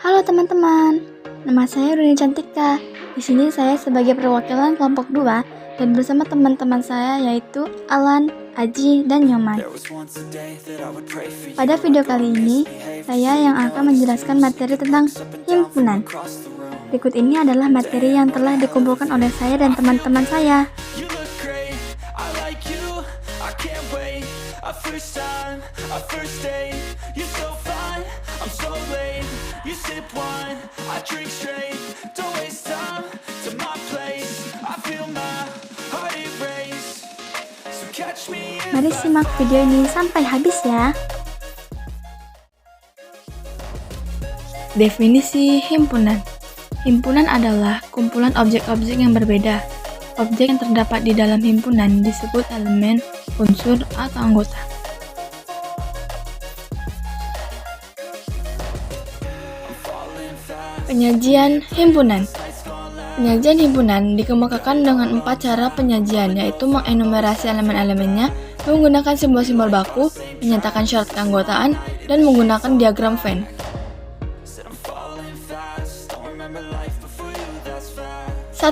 Halo teman-teman, nama saya Runi Cantika. Di sini saya sebagai perwakilan kelompok 2 dan bersama teman-teman saya yaitu Alan, Aji, dan Nyoman. Pada video kali ini, saya yang akan menjelaskan materi tentang himpunan. Berikut ini adalah materi yang telah dikumpulkan oleh saya dan teman-teman saya. Mari simak video ini sampai habis ya. Definisi himpunan. Himpunan adalah kumpulan objek-objek yang berbeda. Objek yang terdapat di dalam himpunan disebut elemen, unsur, atau anggota. Penyajian himpunan. Penyajian himpunan dikemukakan dengan 4 cara penyajian, yaitu mengenumerasi elemen-elemennya, menggunakan simbol-simbol baku, menyatakan syarat keanggotaan, dan menggunakan diagram Venn. 1.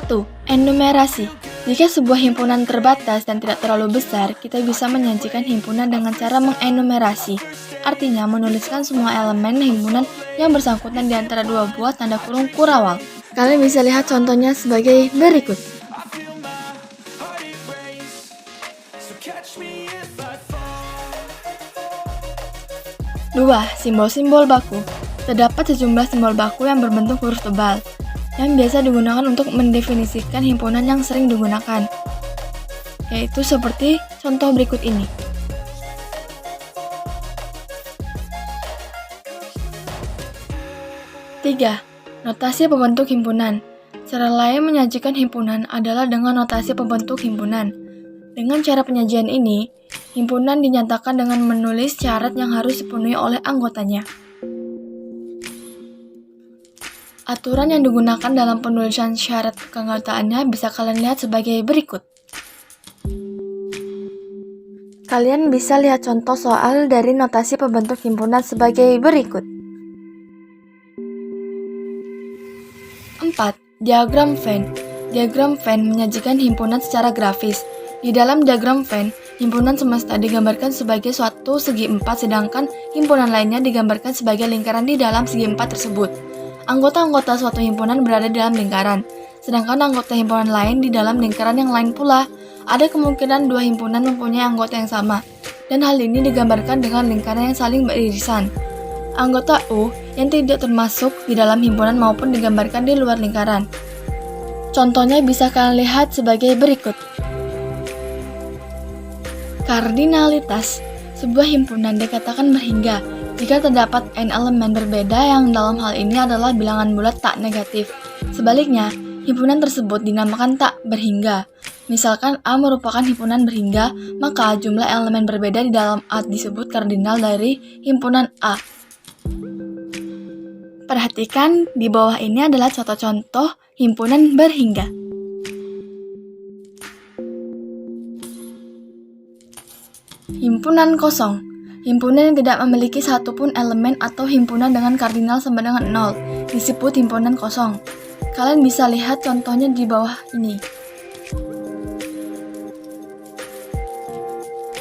Enumerasi. Jika sebuah himpunan terbatas dan tidak terlalu besar, kita bisa menyajikan himpunan dengan cara mengenumerasi. Artinya, menuliskan semua elemen himpunan yang bersangkutan di antara dua buah tanda kurung kurawal. Kalian bisa lihat contohnya sebagai berikut. Dua, simbol-simbol baku. Terdapat sejumlah simbol baku yang berbentuk huruf tebal, yang biasa digunakan untuk mendefinisikan himpunan yang sering digunakan, yaitu seperti contoh berikut ini. Tiga, notasi pembentuk himpunan. Cara lain menyajikan himpunan adalah dengan notasi pembentuk himpunan. Dengan cara penyajian ini, himpunan dinyatakan dengan menulis syarat yang harus dipenuhi oleh anggotanya. Aturan yang digunakan dalam penulisan syarat keanggotaannya bisa kalian lihat sebagai berikut. Kalian bisa lihat contoh soal dari notasi pembentuk himpunan sebagai berikut. 4. Diagram Venn. Diagram Venn menyajikan himpunan secara grafis. Di dalam diagram Venn, himpunan semesta digambarkan sebagai suatu segi 4, sedangkan himpunan lainnya digambarkan sebagai lingkaran di dalam segi 4 tersebut. Anggota-anggota suatu himpunan berada di dalam lingkaran, sedangkan anggota himpunan lain di dalam lingkaran yang lain pula. Ada kemungkinan dua himpunan mempunyai anggota yang sama, dan hal ini digambarkan dengan lingkaran yang saling beririsan. Anggota U yang tidak termasuk di dalam himpunan maupun digambarkan di luar lingkaran. Contohnya bisa kalian lihat sebagai berikut. Kardinalitas. Sebuah himpunan dikatakan berhingga jika terdapat n elemen berbeda yang dalam hal ini adalah bilangan bulat tak negatif. Sebaliknya, himpunan tersebut dinamakan tak berhingga. Misalkan A merupakan himpunan berhingga, maka jumlah elemen berbeda di dalam A disebut kardinal dari himpunan A. Perhatikan, di bawah ini adalah contoh-contoh himpunan berhingga. Himpunan kosong. Himpunan yang tidak memiliki satupun elemen atau himpunan dengan kardinal sama dengan 0 disebut himpunan kosong. Kalian bisa lihat contohnya di bawah ini.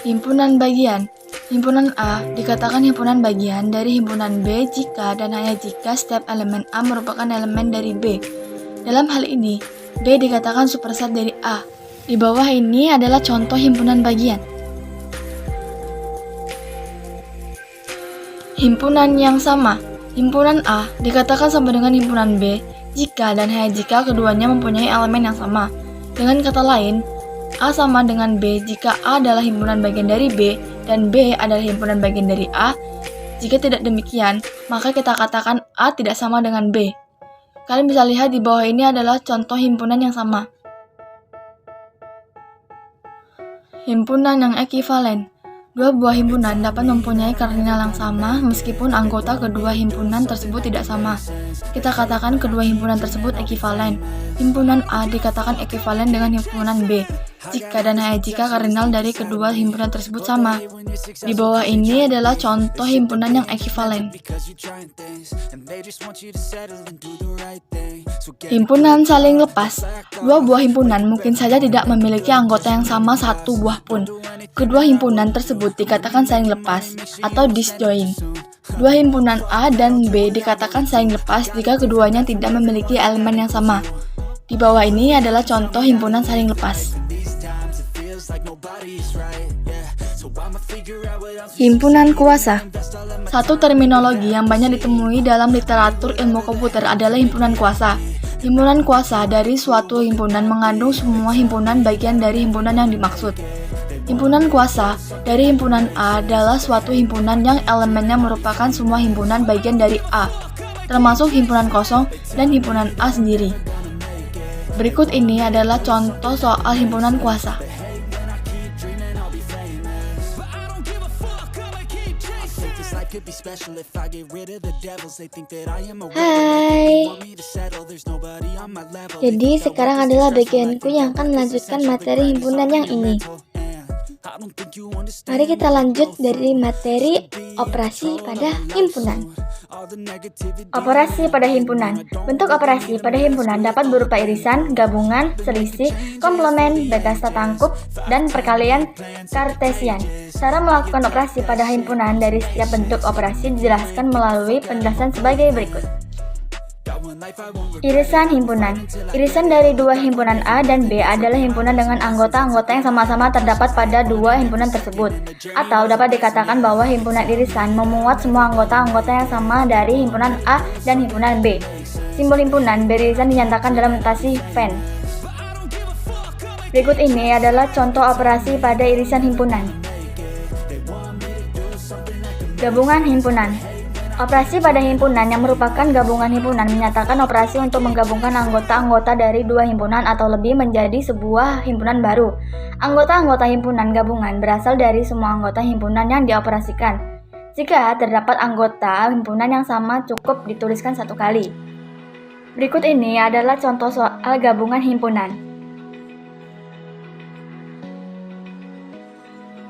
Himpunan bagian. Himpunan A dikatakan himpunan bagian dari himpunan B jika dan hanya jika setiap elemen A merupakan elemen dari B. Dalam hal ini, B dikatakan superset dari A. Di bawah ini adalah contoh himpunan bagian. Himpunan yang sama. Himpunan A dikatakan sama dengan himpunan B jika dan hanya jika keduanya mempunyai elemen yang sama. Dengan kata lain, A sama dengan B jika A adalah himpunan bagian dari B dan B adalah himpunan bagian dari A. Jika tidak demikian, maka kita katakan A tidak sama dengan B. Kalian bisa lihat di bawah ini adalah contoh himpunan yang sama. Himpunan yang ekivalen. Dua buah himpunan dapat mempunyai kardinal yang sama meskipun anggota kedua himpunan tersebut tidak sama. Kita katakan kedua himpunan tersebut ekivalen. Himpunan A dikatakan ekivalen dengan himpunan B jika dan hanya jika kardinal dari kedua himpunan tersebut sama. Di bawah ini adalah contoh himpunan yang ekivalen. Himpunan saling lepas. Dua buah himpunan mungkin saja tidak memiliki anggota yang sama satu buah pun. Kedua himpunan tersebut dikatakan saling lepas atau disjoin. Dua himpunan A dan B dikatakan saling lepas jika keduanya tidak memiliki elemen yang sama. Di bawah ini adalah contoh himpunan saling lepas. Himpunan kuasa. Satu terminologi yang banyak ditemui dalam literatur ilmu komputer adalah himpunan kuasa. Himpunan kuasa dari suatu himpunan mengandung semua himpunan bagian dari himpunan yang dimaksud. Himpunan kuasa dari himpunan A adalah suatu himpunan yang elemennya merupakan semua himpunan bagian dari A, termasuk himpunan kosong dan himpunan A sendiri. Berikut ini adalah contoh soal himpunan kuasa. Hai. Jadi sekarang adalah bagianku yang akan melanjutkan materi himpunan yang ini. Mari kita lanjut dari materi operasi pada himpunan. Operasi pada himpunan. Bentuk operasi pada himpunan dapat berupa irisan, gabungan, selisih, komplement, beta setangkup, dan perkalian kartesian. Cara melakukan operasi pada himpunan dari setiap bentuk operasi dijelaskan melalui penjelasan sebagai berikut. Irisan himpunan. Irisan dari dua himpunan A dan B adalah himpunan dengan anggota-anggota yang sama-sama terdapat pada dua himpunan tersebut. Atau dapat dikatakan bahwa himpunan irisan memuat semua anggota-anggota yang sama dari himpunan A dan himpunan B. Simbol himpunan beririsan dinyatakan dalam notasi Venn. Berikut ini adalah contoh operasi pada irisan himpunan. Gabungan himpunan. Operasi pada himpunan yang merupakan gabungan himpunan menyatakan operasi untuk menggabungkan anggota-anggota dari dua himpunan atau lebih menjadi sebuah himpunan baru. Anggota-anggota himpunan gabungan berasal dari semua anggota himpunan yang dioperasikan. Jika terdapat anggota himpunan yang sama cukup dituliskan satu kali. Berikut ini adalah contoh soal gabungan himpunan.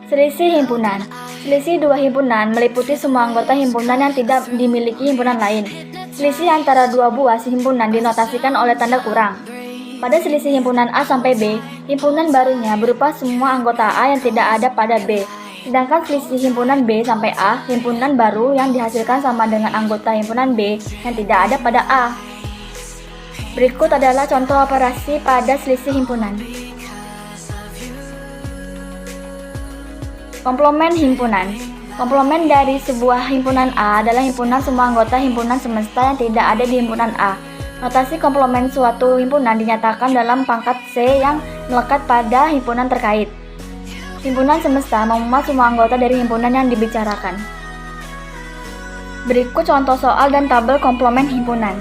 Selisih himpunan. Selisih dua himpunan meliputi semua anggota himpunan yang tidak dimiliki himpunan lain. Selisih antara dua buah himpunan dinotasikan oleh tanda kurang. Pada selisih himpunan A sampai B, himpunan barunya berupa semua anggota A yang tidak ada pada B. Sedangkan selisih himpunan B sampai A, himpunan baru yang dihasilkan sama dengan anggota himpunan B yang tidak ada pada A. Berikut adalah contoh operasi pada selisih himpunan. Komplement himpunan. Komplement dari sebuah himpunan A adalah himpunan semua anggota himpunan semesta yang tidak ada di himpunan A. Notasi komplement suatu himpunan dinyatakan dalam pangkat C yang melekat pada himpunan terkait. Himpunan semesta memuat semua anggota dari himpunan yang dibicarakan. Berikut contoh soal dan tabel komplement himpunan.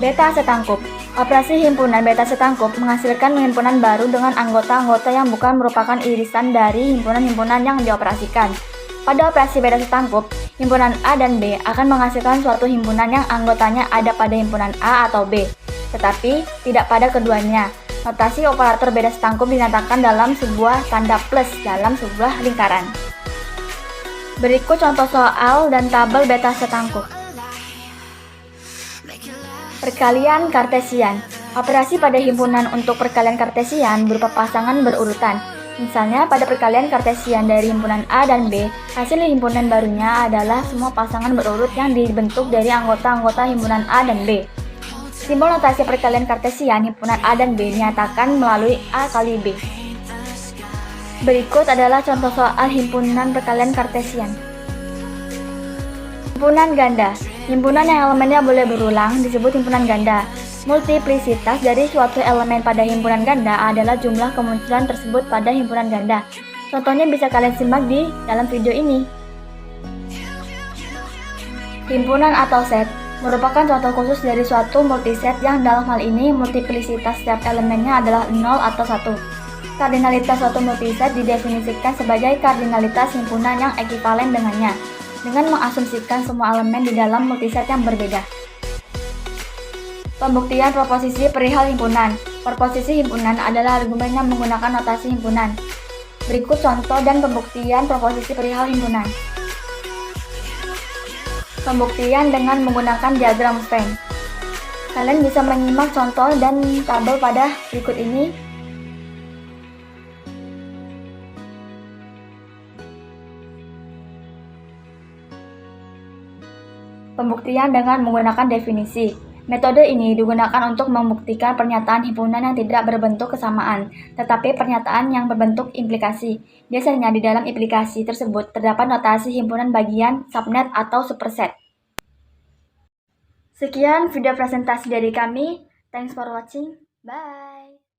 Beta setangkup. Operasi himpunan beta setangkup menghasilkan himpunan baru dengan anggota-anggota yang bukan merupakan irisan dari himpunan-himpunan yang dioperasikan. Pada operasi beta setangkup, himpunan A dan B akan menghasilkan suatu himpunan yang anggotanya ada pada himpunan A atau B, tetapi tidak pada keduanya. Notasi operator beta setangkup dinyatakan dalam sebuah tanda plus dalam sebuah lingkaran. Berikut contoh soal dan tabel beta setangkup. Perkalian kartesian. Operasi pada himpunan untuk perkalian kartesian berupa pasangan berurutan. Misalnya pada perkalian kartesian dari himpunan A dan B, hasil himpunan barunya adalah semua pasangan berurut yang dibentuk dari anggota-anggota himpunan A dan B. Simbol notasi perkalian kartesian himpunan A dan B dinyatakan melalui A kali B. Berikut adalah contoh soal himpunan perkalian kartesian. Himpunan ganda. Himpunan yang elemennya boleh berulang disebut himpunan ganda. Multiplisitas dari suatu elemen pada himpunan ganda adalah jumlah kemunculan tersebut pada himpunan ganda. Contohnya bisa kalian simak di dalam video ini. Himpunan atau set merupakan contoh khusus dari suatu multiset yang dalam hal ini multiplisitas setiap elemennya adalah 0 atau 1. Kardinalitas suatu multiset didefinisikan sebagai kardinalitas himpunan yang ekivalen dengannya, dengan mengasumsikan semua elemen di dalam multiset yang berbeda. Pembuktian proposisi perihal himpunan. Proposisi himpunan adalah argumen yang menggunakan notasi himpunan. Berikut contoh dan pembuktian proposisi perihal himpunan. Pembuktian dengan menggunakan diagram Venn. Kalian bisa menyimak contoh dan tabel pada berikut ini. Pembuktian dengan menggunakan definisi. Metode ini digunakan untuk membuktikan pernyataan himpunan yang tidak berbentuk kesamaan, tetapi pernyataan yang berbentuk implikasi. Biasanya di dalam implikasi tersebut terdapat notasi himpunan bagian, subnet, atau superset. Sekian video presentasi dari kami. Thanks for watching. Bye.